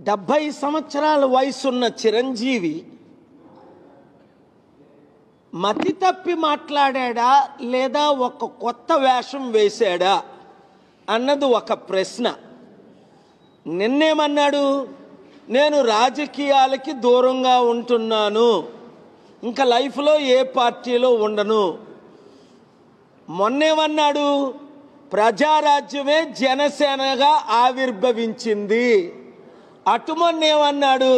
70 సంవత్సరాల వయసున్న చిరంజీవి మతి తప్పి మాట్లాడాడా లేదా ఒక కొత్త వేషం వేశాడా అన్నది ఒక ప్రశ్న. నిన్నేమన్నాడు? నేను రాజకీయాలకి దూరంగా ఉంటున్నాను, ఇంకా లైఫ్లో ఏ పార్టీలో ఉండను. మొన్నేమన్నాడు? ప్రజారాజ్యమే జనసేనగా ఆవిర్భవించింది. అటు మొన్నేమన్నాడు?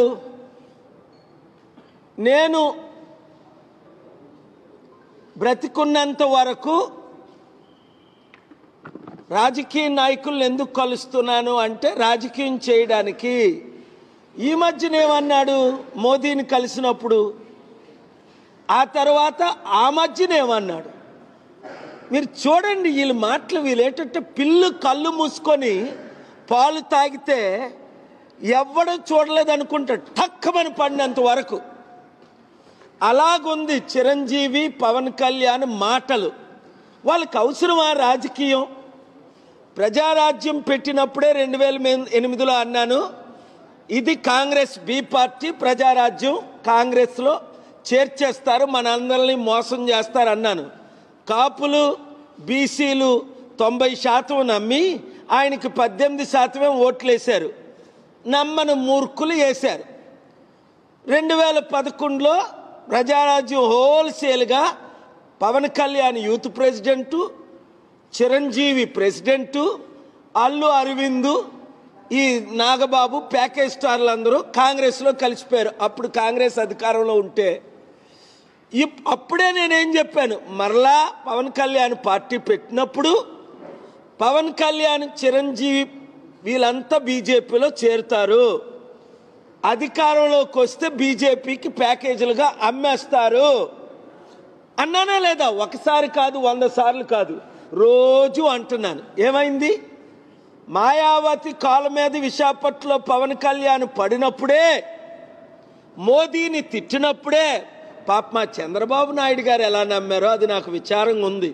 నేను బ్రతికున్నంత వరకు రాజకీయ నాయకులను ఎందుకు కలుస్తున్నాను అంటే రాజకీయం చేయడానికి. ఈ మధ్యనేమన్నాడు? మోదీని కలిసినప్పుడు. ఆ తర్వాత ఆ మధ్యనేమన్నాడు? మీరు చూడండి, వీళ్ళ మాటలు వీళ్ళేంటంటే పిల్లు కళ్ళు మూసుకొని పాలు తాగితే ఎవడో చూడలేదు అనుకుంటాడు, టక్కమని పడినంత వరకు. అలాగుంది చిరంజీవి పవన్ కళ్యాణ్ మాటలు. వాళ్ళకి అవసరమా రాజకీయం? ప్రజారాజ్యం పెట్టినప్పుడే 2008లో అన్నాను, ఇది కాంగ్రెస్ బి పార్టీ, ప్రజారాజ్యం కాంగ్రెస్లో చేర్చేస్తారు, మనందరినీ మోసం చేస్తారు అన్నాను. కాపులు బీసీలు 90% నమ్మి ఆయనకి 18% ఓట్లేశారు. నమ్మని మూర్ఖులు వేశారు. 2011లో ప్రజారాజ్యం హోల్సేల్గా Pawan Kalyan youth president, Chiranjeevi president, Allu Aravind, ఈ నాగబాబు ప్యాకేజ్ స్టార్లు అందరూ కాంగ్రెస్లో కలిసిపోయారు. అప్పుడు కాంగ్రెస్ అధికారంలో ఉంటే అప్పుడే నేనేం చెప్పాను, మరలా పవన్ కళ్యాణ్ పార్టీ పెట్టినప్పుడు పవన్ కళ్యాణ్ చిరంజీవి వీళ్ళంతా బీజేపీలో చేరుతారు, అధికారంలోకి వస్తే బీజేపీకి ప్యాకేజీలుగా అమ్మేస్తారు అన్నానా లేదా? ఒకసారి కాదు, 100 సార్లు కాదు, రోజు అంటున్నాను. ఏమైంది? మాయావతి కాళ్ళ మీద విశాఖపట్నంలో పవన్ కళ్యాణ్ పడినప్పుడే, మోదీని తిట్టినప్పుడే పాప మా చంద్రబాబు నాయుడు గారు ఎలా నమ్మారో అది నాకు విచారంగా ఉంది.